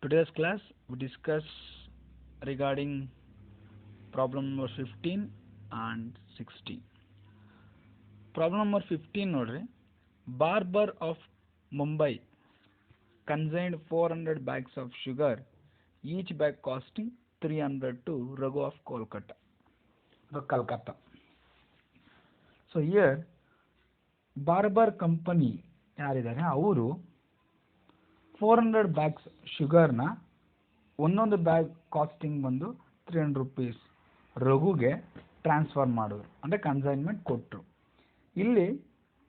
Today's class we discuss regarding problem number 15 and 16. Problem number 15 ನೋಡ್ರಿ, Barber of Mumbai consigned 400 bags of sugar, each bag costing 300 to Raghu of Kolkata. So here Barber company ಯಾರಿದ್ದಾರೆ ಅವರು 400 bags ಶುಗರ್ನ ಒಂದೊಂದು bag casting ಬಂದು 300 rupees ರಘುಗೆ transfer ಮಾಡಿದ್ರು, ಅಂದರೆ consignment ಕೊಟ್ಟರು. ಇಲ್ಲಿ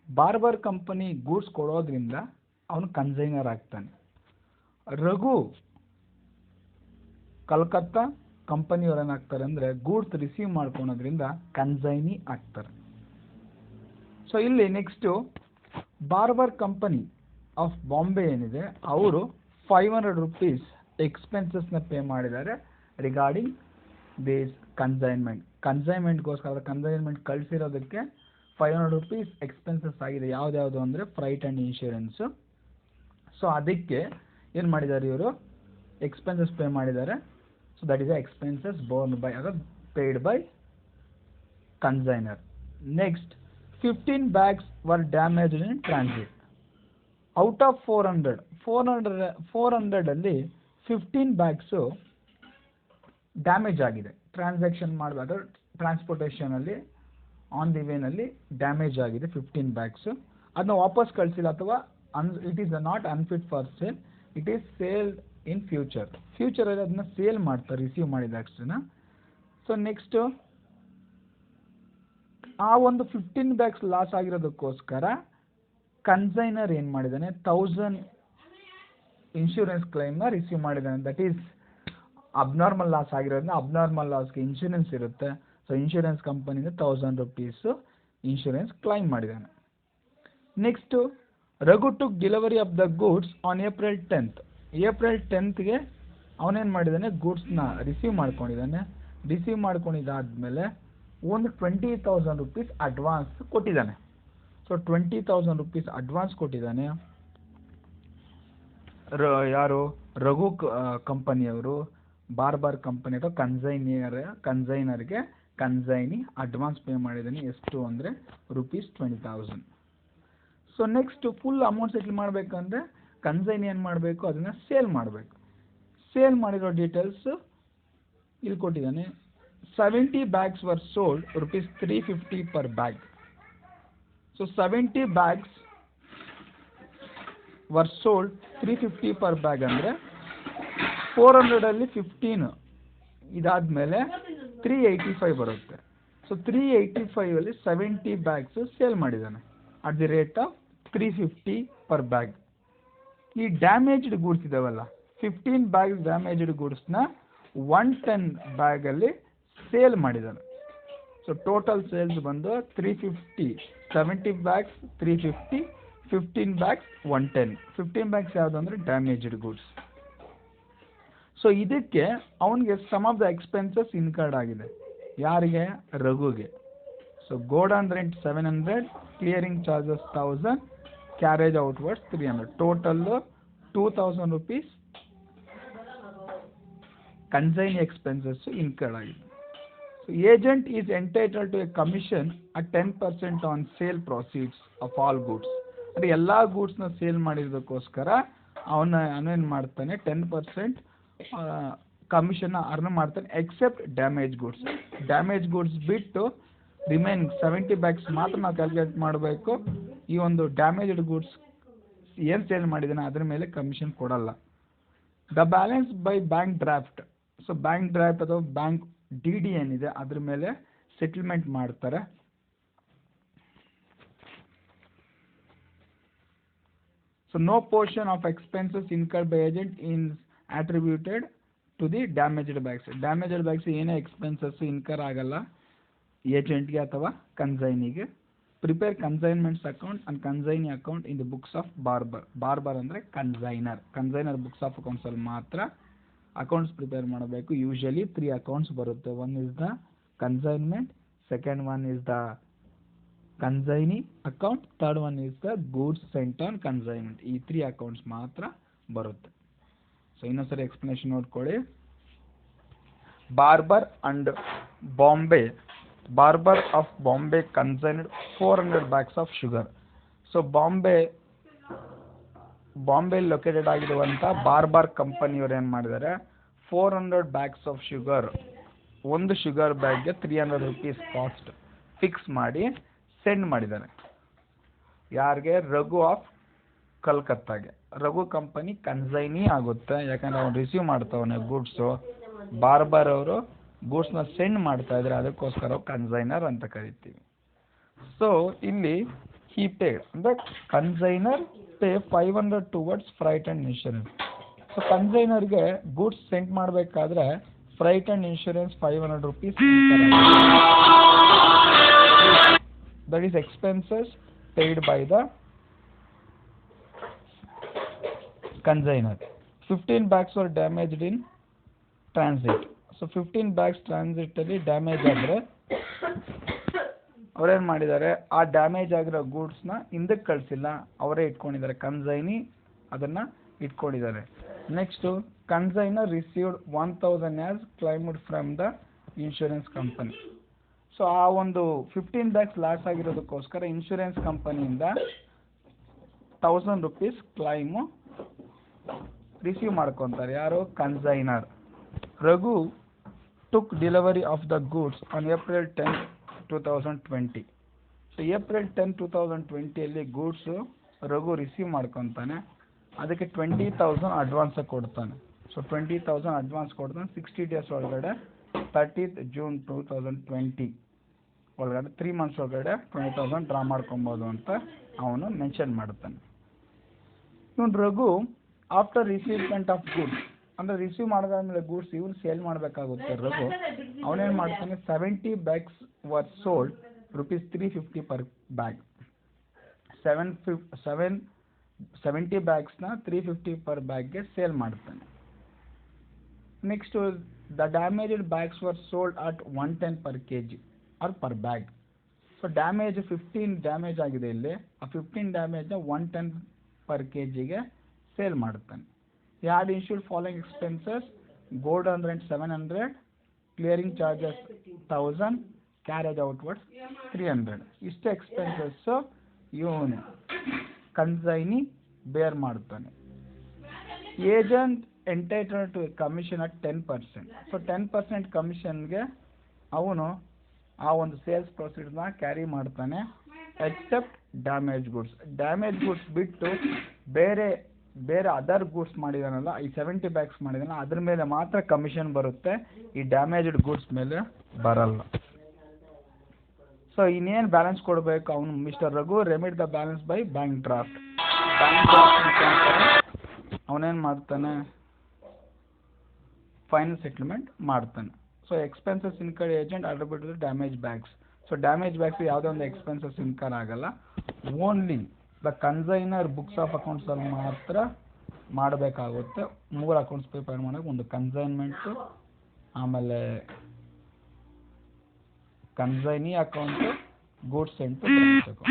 barber company goods ಕೊಡೋದ್ರಿಂದ ಅವನು ಕನ್ಸೈನರ್ ಆಗ್ತಾನೆ. ರಘು ಕಲ್ಕತ್ತಾ ಕಂಪನಿಯವ್ರು ಏನಾಗ್ತಾರೆ ಅಂದರೆ ಗೂಡ್ಸ್ ರಿಸೀವ್ ಮಾಡ್ಕೊಳೋದ್ರಿಂದ ಕನ್ಸೈನಿ ಆಗ್ತಾರೆ. ಸೊ ಇಲ್ಲಿ next barber company of Bombay ಏನಿದೆ ಅವರು 500 ರೂಪೀಸ್ ಎಕ್ಸ್ಪೆನ್ಸಸ್ನ ಪೇ ಮಾಡಿದ್ದಾರೆ ರಿಗಾರ್ಡಿಂಗ್ ದಿಸ್ ಕನ್ಸೈನ್ಮೆಂಟ್ಗೋಸ್ಕರ ಕನ್ಸೈನ್ಮೆಂಟ್ ಕಳಿಸಿರೋದಕ್ಕೆ 500 ರೂಪೀಸ್ ಎಕ್ಸ್ಪೆನ್ಸಸ್ ಆಗಿದೆ. ಯಾವ್ದ್ಯಾವುದು ಅಂದರೆ ಫ್ರೈಟ್ ಆ್ಯಂಡ್ ಇನ್ಶೂರೆನ್ಸು. ಸೊ ಅದಕ್ಕೆ ಏನು ಮಾಡಿದ್ದಾರೆ, ಇವರು ಎಕ್ಸ್ಪೆನ್ಸಸ್ ಪೇ ಮಾಡಿದ್ದಾರೆ. So that is a expenses borne by ಅಥವಾ paid by consignor. Next 15 bags were damaged in transit. Out of 400 ಅಲ್ಲಿ 15 ಬ್ಯಾಗ್ಸು ಡ್ಯಾಮೇಜ್ ಆಗಿದೆ. ಟ್ರಾನ್ಸಾಕ್ಷನ್ ಮಾಡಬೇಕಾದ್ರೆ ಟ್ರಾನ್ಸ್ಪೋರ್ಟೇಷನಲ್ಲಿ ಆನ್ ದಿ ವೇನಲ್ಲಿ ಡ್ಯಾಮೇಜ್ ಆಗಿದೆ 15 ಬ್ಯಾಗ್ಸು. ಅದನ್ನ ವಾಪಸ್ ಕಳಿಸಿಲ್ಲ ಅಥವಾ it is not unfit for sale, it is saled in ಫ್ಯೂಚರಲ್ಲಿ ಅದನ್ನ ಸೇಲ್ ಮಾಡ್ತಾರೆ ರಿಸೀವ್ ಮಾಡಿದ ತಕ್ಷಣ. ಸೊ ನೆಕ್ಸ್ಟು ಆ ಒಂದು 15 ಬ್ಯಾಗ್ಸ್ ಲಾಸ್ ಆಗಿರೋದಕ್ಕೋಸ್ಕರ ಕನ್ಸೈನರ್ ಏನು ಮಾಡಿದ್ದಾನೆ, 1000 ಇನ್ಶೂರೆನ್ಸ್ ಕ್ಲೈಮ್ನ ರಿಸೀವ್ ಮಾಡಿದ್ದಾನೆ. ದಟ್ ಈಸ್ ಅಬ್ನಾರ್ಮಲ್ ಲಾಸ್ ಆಗಿರೋದ್ರಿಂದ ಅಬ್ನಾರ್ಮಲ್ ಲಾಸ್ಗೆ ಇನ್ಶೂರೆನ್ಸ್ ಇರುತ್ತೆ. ಸೊ ಇನ್ಶೂರೆನ್ಸ್ ಕಂಪನಿಯಿಂದ 1000 ರೂಪೀಸು ಇನ್ಶೂರೆನ್ಸ್ ಕ್ಲೈಮ್ ಮಾಡಿದ್ದಾನೆ. Next Raghu took delivery of the goods on April 10ಗೆ ಅವನೇನು ಮಾಡಿದ್ದಾನೆ, ಗೂಡ್ಸ್ನ ರಿಸೀವ್ ಮಾಡ್ಕೊಂಡಿದ್ದಾದ್ಮೇಲೆ ಒಂದು 20,000 ರೂಪೀಸ್ ಅಡ್ವಾನ್ಸ್ ಕೊಟ್ಟಿದ್ದಾನೆ. ಸೊ 20,000 ರೂಪೀಸ್ ಅಡ್ವಾನ್ಸ್ ಕೊಟ್ಟಿದ್ದಾನೆ ಯಾರು, ರಘು ಕಂಪನಿಯವರು ಬಾರ್ಬರ್ ಕಂಪನಿ ಅಥವಾ ಕನ್ಸೈನರ್ಗೆ ಕನ್ಸೈನಿ ಅಡ್ವಾನ್ಸ್ ಪೇ ಮಾಡಿದ್ದಾನೆ. ಎಷ್ಟು ಅಂದರೆ ₹20,000. So next full amount settle ಮಾಡಬೇಕಂದ್ರೆ ಕನ್ಸೈನಿ ಏನು ಮಾಡಬೇಕು, ಅದನ್ನು ಸೇಲ್ ಮಾಡಬೇಕು. ಸೇಲ್ ಮಾಡಿರೋ ಡೀಟೇಲ್ಸ್ ಇಲ್ಲಿ ಕೊಟ್ಟಿದ್ದಾನೆ. 70 bags were sold ₹350 per bag. So 70 bags were sold 350 per bag ಅಂದರೆ 400 ಅಲ್ಲಿ 15 ಇದಾದ್ಮೇಲೆ 385 ಬರುತ್ತೆ. ಸೊ 385 ಅಲ್ಲಿ 70 ಬ್ಯಾಗ್ಸ್ ಸೇಲ್ ಮಾಡಿದ್ದಾನೆ at the rate of 350 per bag. ಈ ಡ್ಯಾಮೇಜ್ಡ್ ಗೂಡ್ಸ್ ಇದಾವಲ್ಲ, 15 ಬ್ಯಾಗ್ಸ್ ಡ್ಯಾಮೇಜ್ಡ್ ಗೂಡ್ಸ್ನ 110 ಬ್ಯಾಗಲ್ಲಿ ಸೇಲ್ ಮಾಡಿದ್ದಾನೆ. ಸೊ ಟೋಟಲ್ ಸೇಲ್ಸ್ ಬಂದು 350, 70 ಬ್ಯಾಗ್ಸ್ 350, 15 ಬ್ಯಾಗ್ಸ್ 110. 15 ಬ್ಯಾಗ್ಸ್ ಯಾವುದು ಅಂದರೆ ಡ್ಯಾಮೇಜ್ಡ್ ಗೂಡ್ಸ್. ಸೊ ಇದಕ್ಕೆ ಅವನಿಗೆ some of the expenses incurred ಆಗಿದೆ. ಯಾರಿಗೆ, ರಘುಗೆ. So godown rent 700, clearing charges 1000, carriage outwards 300. Total 2000 rupees consign expenses incurred ಆಗಿದೆ. So agent is entitled to a commission at 10% on sale proceeds of all goods. ಅಂದರೆ ಎಲ್ಲ ಗೂಡ್ಸ್ನ sale ಮಾಡಿರೋದಕ್ಕೋಸ್ಕರ ಅವನೇನು ಮಾಡ್ತಾನೆ, 10% ಕಮಿಷನ್ನ earn ಮಾಡ್ತಾನೆ, except damage goods ಬಿಟ್ಟು remain 70 bags ಮಾತ್ರ ನಾವು calculate ಮಾಡಬೇಕು. ಈ ಒಂದು ಡ್ಯಾಮೇಜ್ಡ್ ಗೂಡ್ಸ್ ಏನು ಸೇಲ್ ಮಾಡಿದ್ದಾನೆ ಅದ್ರ ಮೇಲೆ ಕಮಿಷನ್ ಕೊಡಲ್ಲ. The balance by bank draft. So bank draft ಅಥವಾ ಬ್ಯಾಂಕ್ DD ಏನಿದೆ ಅದ್ರ ಮೇಲೆ ಸೆಟಲ್ಮೆಂಟ್ ಮಾಡ್ತಾರೆ. So no portion of expenses incurred by agent in attributed to the damaged bags ಏನೇ ಎಕ್ಸ್ಪೆನ್ಸಸ್ ಇನ್ಕರ್ ಆಗಲ್ಲ ಏಜೆಂಟ್ಗೆ ಅಥವಾ ಕನ್ಸೈನಿಗೆ. Prepare consignments account and consignee account in the books of Barber ಅಂದರೆ ಕನ್ಸೈನರ್ ಬುಕ್ಸ್ ಆಫ್ ಅಕೌಂಟ್ಸಲ್ಲಿ ಮಾತ್ರ accounts prepare ಮಾಡಬೇಕು. Usually 3 accounts ಬರುತ್ತೆ. One is the consignment, second one is the consignee account, third one is the goods sent on consignment. ಈ 3 accounts ಮಾತ್ರ ಬರುತ್ತೆ. So ಇನ್ನೊಂದ್ಸರಿ explanation ನೋಡ್ಕೊಳ್ಳಿ. Barber of Bombay consigned 400 bags of sugar. So Bombay located ಆಗಿರುವಂಥ Barber ಕಂಪನಿಯವರು ಏನು ಮಾಡಿದ್ದಾರೆ, 400 bags of sugar, ಒಂದು ಶುಗರ್ ಬ್ಯಾಗ್ಗೆ 300 rupees ಕಾಸ್ಟ್ ಫಿಕ್ಸ್ ಮಾಡಿ ಸೆಂಡ್ ಮಾಡಿದ್ದಾರೆ. ಯಾರಿಗೆ? ರಘು ಆಫ್ ಕಲ್ಕತ್ತಾಗೆ. ರಘು ಕಂಪನಿ ಕನ್ಸೈನಿ ಆಗುತ್ತೆ, ಯಾಕಂದ್ರೆ ಅವ್ನು ರಿಸೀವ್ ಮಾಡ್ತಾವನೆ ಗೂಡ್ಸು. ಬಾರ್ಬರ್ ಅವರು ಗೂಡ್ಸ್ನ ಸೆಂಡ್ ಮಾಡ್ತಾ ಇದ್ರೆ ಅದಕ್ಕೋಸ್ಕರ ಕನ್ಸೈನರ್ ಅಂತ ಕರಿತೀವಿ. ಸೊ ಇಲ್ಲಿ he paid, ಅಂದ್ರೆ consignor pay 500 towards freight and insurance. So ಕನ್ಸೈನರ್ಗೆ ಗೂಡ್ಸ್ ಸೆಂಡ್ ಮಾಡಬೇಕಾದ್ರೆ freight and insurance 500 rupees. That is expenses paid by the consignor. 15 bags were damaged in transit. So 15 bags transit ಅಲ್ಲಿ damage ಆದರೆ ಅವ್ರೇನು ಮಾಡಿದ್ದಾರೆ, ಆ damage ಆಗಿರೋ ಗೂಡ್ಸ್ನ ಹಿಂದಕ್ಕೆ ಕಳಿಸಿಲ್ಲ, ಅವರೇ ಇಟ್ಕೊಂಡಿದ್ದಾರೆ. ಕನ್ಸೈನಿ ಅದನ್ನು ಇಟ್ಕೊಂಡಿದ್ದಾರೆ. Next consignor received 1000 as claimed from the insurance company. So ಆ ಒಂದು 15 bags ಲಾಸ್ ಆಗಿರೋದಕ್ಕೋಸ್ಕರ ಇನ್ಶೂರೆನ್ಸ್ ಕಂಪನಿಯಿಂದ 1000 rupees ಕ್ಲೈಮು ರಿಸೀವ್ ಮಾಡ್ಕೊತಾರೆ. ಯಾರು? Consignor. Raghu took delivery of the goods on April 10, 2020. So April 10, 2020 ಅಲ್ಲಿ ಗೂಡ್ಸು ರಘು ರಿಸೀವ್ ಮಾಡ್ಕೊತಾನೆ. ಅದಕ್ಕೆ 20,000 ಅಡ್ವಾನ್ಸ್ ಕೊಡ್ತಾನೆ. ಸೊ 20,000 ಅಡ್ವಾನ್ಸ್ ಕೊಡ್ತಾನೆ. 60 days ಒಳಗಡೆ 30th June 2020 ಒಳಗಡೆ 3 months ಒಳಗಡೆ 20,000 ಡ್ರಾ ಮಾಡ್ಕೊಬೋದು ಅಂತ ಅವನು ಮೆನ್ಷನ್ ಮಾಡ್ತಾನೆ. ಇವನು ರಘು ಆಫ್ಟರ್ ರಿಸೀವ್ಮೆಂಟ್ ಆಫ್ ಗೂಡ್ಸ್, ಅಂದರೆ ರಿಸೀವ್ ಮಾಡಿದಾದ್ಮೇಲೆ ಗೂಡ್ಸ್ ಇವ್ರು ಸೇಲ್ ಮಾಡಬೇಕಾಗುತ್ತೆ. ರಘು ಅವನೇನು ಮಾಡ್ತಾನೆ, 70 bags were sold ₹350 per bag. 70 bagsನ 350 per bagಗೆ ಸೇಲ್ ಮಾಡ್ತಾನೆ. Next the damaged bags were sold at 110 per kg or per bag. So damage 15 damage ಆಗಿದೆ ಇಲ್ಲಿ, ಆ 15 ಡ್ಯಾಮೇಜ್ನ 110 per kgಗೆ ಸೇಲ್ ಮಾಡ್ತಾನೆ. He had issued following expenses: gold rent 700, clearing charges 1000, carriage outwards 300. ಇಷ್ಟು ಎಕ್ಸ್ಪೆನ್ಸಸ್ ಇವನು ಕನ್ಸೈನಿ ಬೇರ್ ಮಾಡ್ತಾನೆ. Agent entitled to commission at 10%. So 10% ಕಮಿಷನ್ಗೆ ಅವನು ಆ ಒಂದು ಸೇಲ್ಸ್ ಪ್ರೊಸೀಡ್ನ ಕ್ಯಾರಿ ಮಾಡ್ತಾನೆ. Except damage goods. Damage goods ಬಿಟ್ಟು ಬೇರೆ ಅದರ್ ಗೂಡ್ಸ್ ಮಾಡಿದಾನಲ್ಲ, ಈ 70 bags ಮಾಡಿದಾನಲ್ಲ, ಅದ್ರ ಮೇಲೆ ಮಾತ್ರ ಕಮಿಷನ್ ಬರುತ್ತೆ, ಈ ಡ್ಯಾಮೇಜ್ಡ್ ಗೂಡ್ಸ್ ಮೇಲೆ ಬರಲ್ಲ. ಸೊ ಇನ್ನೇನು ಬ್ಯಾಲೆನ್ಸ್ ಕೊಡಬೇಕು ಅವನು mister Raghu remit the balance by bank draft. ಅವನೇನು ಮಾಡ್ತಾನೆ, ಫೈನಲ್ ಸೆಟ್ಲ್ಮೆಂಟ್ ಮಾಡ್ತಾನೆ. So expenses incur agent attribute damage bags. So damage bags ಯಾವುದೇ ಒಂದು ಎಕ್ಸ್ಪೆನ್ಸಸ್ ಇನ್ಕರ್ ಆಗಲ್ಲ, only the consignor books of accounts ಅಲ್ಲಿ ಮಾತ್ರ ಮಾಡಬೇಕಾಗುತ್ತೆ. 3 ಅಕೌಂಟ್ಸ್ ಪ್ರಿಪೇರ್ ಮಾಡೋಕೆ, ಒಂದು ಕನ್ಸೈನ್ಮೆಂಟು, ಆಮೇಲೆ consignee account, goods scent account.